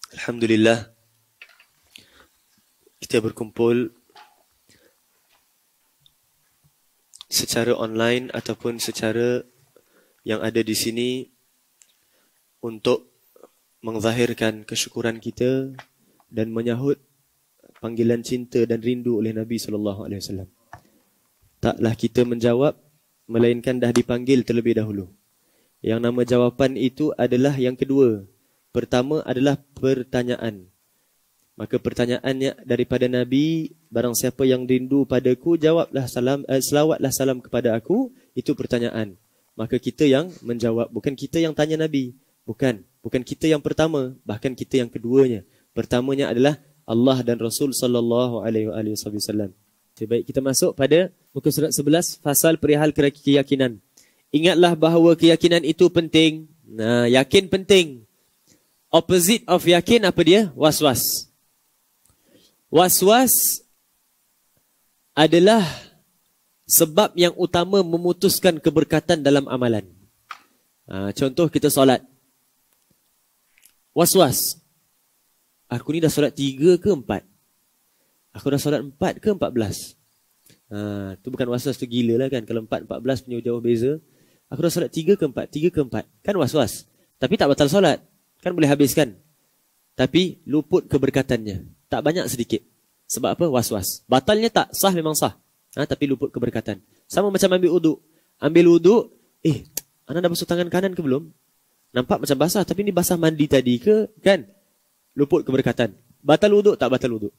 Alhamdulillah, kita berkumpul secara online ataupun secara yang ada di sini untuk mengzahirkan kesyukuran kita dan menyahut panggilan cinta dan rindu oleh Nabi SAW. Taklah kita menjawab, melainkan dah dipanggil terlebih dahulu. Yang nama jawapan itu adalah yang kedua. Pertama adalah pertanyaan. Maka pertanyaannya daripada Nabi, barang siapa yang rindu padaku, jawablah salam, selawatlah salam kepada aku. Itu pertanyaan. Maka kita yang menjawab, bukan kita yang tanya Nabi. Bukan kita yang pertama, bahkan kita yang keduanya. Pertamanya adalah Allah dan Rasul sallallahu alaihi wasallam. Baik, kita masuk pada muka surat 11, fasal perihal keyakinan. Ingatlah bahawa keyakinan itu penting. Nah, yakin penting. Opposite of yakin apa dia? Was-was. Was-was adalah sebab yang utama memutuskan keberkatan dalam amalan. Contoh kita solat. Was-was. Aku ni dah solat 3 ke 4? Aku dah solat 4 ke 14? Tu bukan was-was, tu gila lah kan. Kalau 4, 14 punya jauh beza. Aku dah solat 3 ke 4? 3 ke 4. Kan was-was. Tapi tak batal solat. Kan boleh habiskan. Tapi luput keberkatannya. Tak banyak sedikit. Sebab apa? Was-was. Batalnya tak. Sah memang sah. Tapi luput keberkatan. Sama macam ambil uduk. Ambil uduk. Ana dah basuh tangan kanan ke belum? Nampak macam basah. Tapi ni basah mandi tadi ke? Kan? Luput keberkatan. Batal uduk tak batal uduk.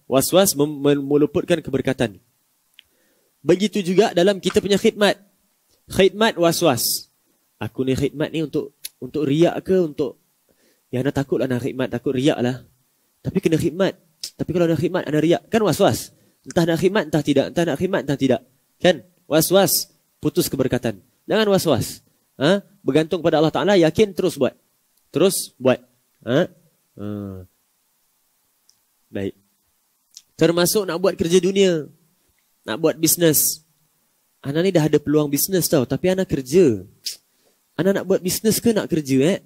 Was-was meluputkan keberkatan. Begitu juga dalam kita punya khidmat. Khidmat was-was. Aku ni khidmat ni untuk riak ke untuk ana takutlah nak khidmat, takut riak lah. Tapi kena khidmat. Tapi kalau nak khidmat ana riak, kan was-was. Entah nak khidmat entah tidak, entah nak khidmat entah tidak. Kan? Was-was putus keberkatan. Jangan was-was. Bergantung pada Allah Taala, yakin terus buat. Terus buat. Baik. Termasuk nak buat kerja dunia. Nak buat bisnes. Ana ni dah ada peluang bisnes tau, tapi ana kerja. Ana nak buat bisnes ke nak kerja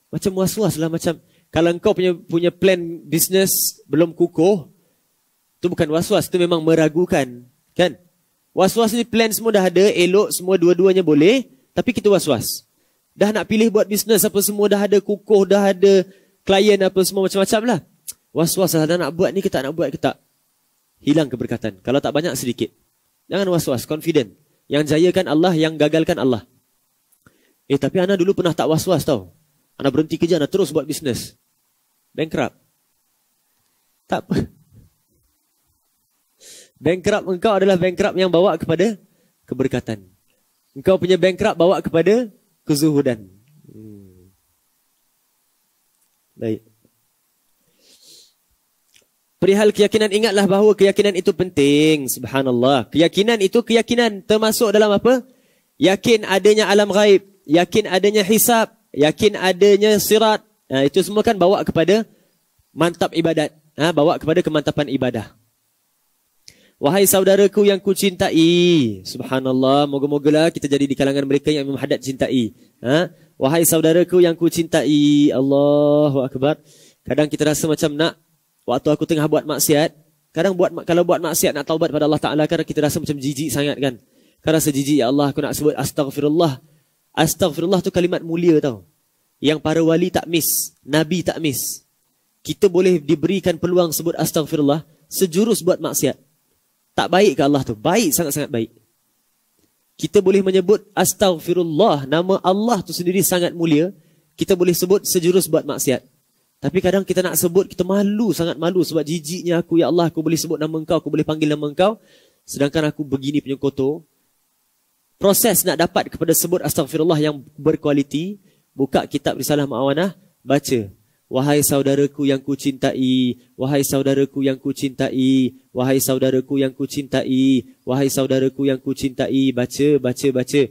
Macam was-was lah. Macam kalau engkau punya plan bisnes belum kukuh, tu bukan was-was, tu memang meragukan. Kan? Was-was ni plan semua dah ada, elok semua dua-duanya boleh, tapi kita was-was. Dah nak pilih buat bisnes apa semua dah ada, kukuh dah ada, klien apa semua macam-macam lah. Was-was lah, dah nak buat ni ke tak nak buat ke tak. Hilang keberkatan. Kalau tak banyak sedikit. Jangan was-was, confident. Yang jayakan Allah, yang gagalkan Allah. Tapi ana dulu pernah tak was-was tau. Ana berhenti kerja, ana terus buat bisnes. Bankrupt. Tak apa. Bankrupt engkau adalah bankrupt yang bawa kepada keberkatan. Engkau punya bankrupt bawa kepada kezuhudan. Baik. Perihal keyakinan, ingatlah bahawa keyakinan itu penting. Subhanallah. Keyakinan itu keyakinan termasuk dalam apa? Yakin adanya alam ghaib. Yakin adanya hisab. Yakin adanya sirat. Itu semua kan bawa kepada mantap ibadat. Bawa kepada kemantapan ibadah. Wahai saudaraku yang kucintai. Subhanallah. Moga-mogalah kita jadi di kalangan mereka yang Imam Haddad cintai. Wahai saudaraku yang kucintai. Allahu Akbar. Kadang kita rasa macam nak. Waktu aku tengah buat maksiat. Kadang kalau buat maksiat nak taubat pada Allah Ta'ala. Kadang kita rasa macam jijik sangat kan. Kadang rasa jijik. Ya Allah, aku nak sebut astaghfirullah. Astaghfirullah tu kalimat mulia tau. Yang para wali tak miss. Nabi tak miss. Kita boleh diberikan peluang sebut astaghfirullah. Sejurus buat maksiat. Tak baik ke Allah tu? Baik, sangat-sangat baik. Kita boleh menyebut astaghfirullah. Nama Allah tu sendiri sangat mulia. Kita boleh sebut sejurus buat maksiat. Tapi kadang kita nak sebut, kita malu, sangat malu. Sebab jijiknya aku, ya Allah, aku boleh sebut nama engkau. Aku boleh panggil nama engkau. Sedangkan aku begini punya kotor. Proses nak dapat kepada sebut astaghfirullah yang berkualiti. Buka kitab Risalah Ma'awanah. Baca. Wahai saudaraku yang kucintai. Wahai saudaraku yang kucintai. Wahai saudaraku yang kucintai. Wahai saudaraku yang kucintai. Baca, baca, baca.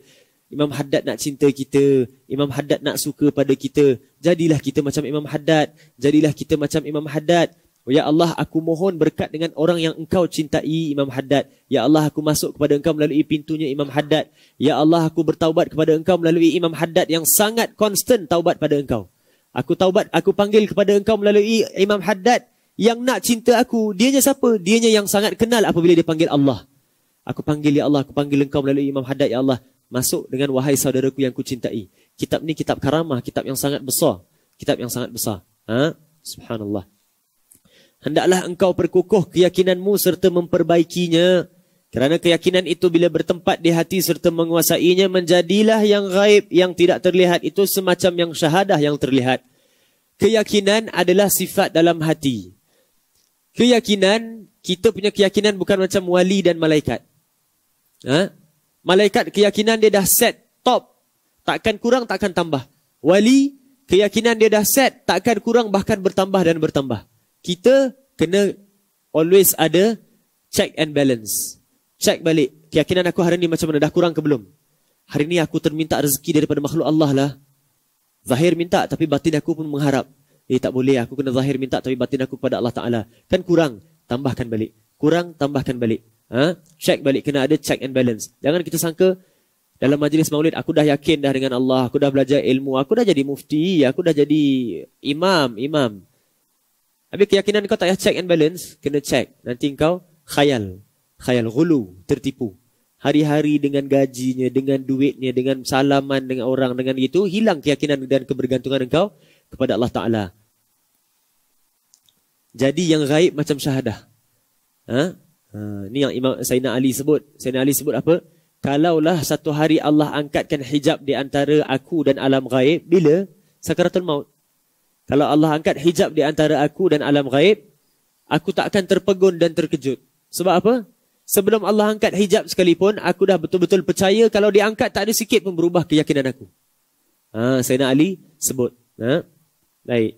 Imam Haddad nak cinta kita. Imam Haddad nak suka pada kita. Jadilah kita macam Imam Haddad. Jadilah kita macam Imam Haddad. Oh, ya Allah, aku mohon berkat dengan orang yang engkau cintai, Imam Haddad. Ya Allah, aku masuk kepada engkau melalui pintunya Imam Haddad. Ya Allah, aku bertaubat kepada engkau melalui Imam Haddad yang sangat konstan taubat pada engkau. Aku taubat, aku panggil kepada engkau melalui Imam Haddad yang nak cinta aku. Dianya siapa? Dianya yang sangat kenal apabila dia panggil Allah. Aku panggil ya Allah, aku panggil engkau melalui Imam Haddad ya Allah. Masuk dengan wahai saudaraku yang kucintai. Kitab ni kitab karamah, kitab yang sangat besar. Kitab yang sangat besar. Subhanallah. Hendaklah engkau perkukuh keyakinanmu serta memperbaikinya. Kerana keyakinan itu bila bertempat di hati serta menguasainya, menjadilah yang gaib, yang tidak terlihat itu semacam yang syahadah yang terlihat. Keyakinan adalah sifat dalam hati. Keyakinan, kita punya keyakinan bukan macam wali dan malaikat. Malaikat keyakinan dia dah set, top. Takkan kurang, takkan tambah. Wali, keyakinan dia dah set, takkan kurang, bahkan bertambah dan bertambah. Kita kena always ada check and balance. Check balik. Keyakinan aku hari ni macam mana? Dah kurang ke belum? Hari ni aku terminta rezeki daripada makhluk Allah lah. Zahir minta tapi batin aku pun mengharap. Tak boleh. Aku kena zahir minta tapi batin aku kepada Allah Ta'ala. Kan kurang. Tambahkan balik. Kurang, tambahkan balik. Check balik. Kena ada check and balance. Jangan kita sangka dalam majlis maulid, aku dah yakin dah dengan Allah. Aku dah belajar ilmu. Aku dah jadi mufti. Aku dah jadi imam. Habis keyakinan kau tak payah check and balance, kena check. Nanti kau khayal, ghulu, tertipu. Hari-hari dengan gajinya, dengan duitnya, dengan salaman dengan orang, dengan itu, hilang keyakinan dan kebergantungan engkau kepada Allah Ta'ala. Jadi yang gaib macam syahadah. Ni yang Imam Sayyidina Ali sebut. Sayyidina Ali sebut apa? Kalaulah satu hari Allah angkatkan hijab di antara aku dan alam gaib, bila? Sakaratul maut. Kalau Allah angkat hijab di antara aku dan alam gaib, aku tak akan terpegun dan terkejut. Sebab apa? Sebelum Allah angkat hijab sekalipun, aku dah betul-betul percaya kalau dia angkat tak ada sikit pun berubah keyakinan aku. Sayyidina Ali sebut. Baik.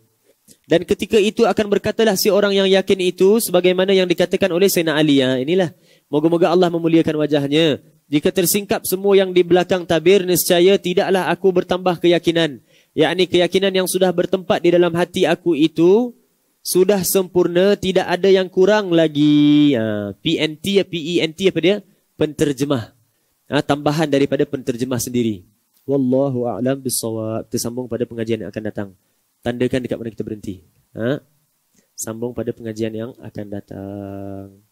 Dan ketika itu akan berkatalah si orang yang yakin itu sebagaimana yang dikatakan oleh Sayyidina Ali. Inilah. Moga-moga Allah memuliakan wajahnya. Jika tersingkap semua yang di belakang tabir, nescaya tidaklah aku bertambah keyakinan. Yakni keyakinan yang sudah bertempat di dalam hati aku itu sudah sempurna, tidak ada yang kurang lagi. PNT, PENT apa dia? Penterjemah. Tambahan daripada penterjemah sendiri. Wallahu a'lam bissawab. Kita sambung pada pengajian yang akan datang. Tandakan dekat mana kita berhenti. Sambung pada pengajian yang akan datang.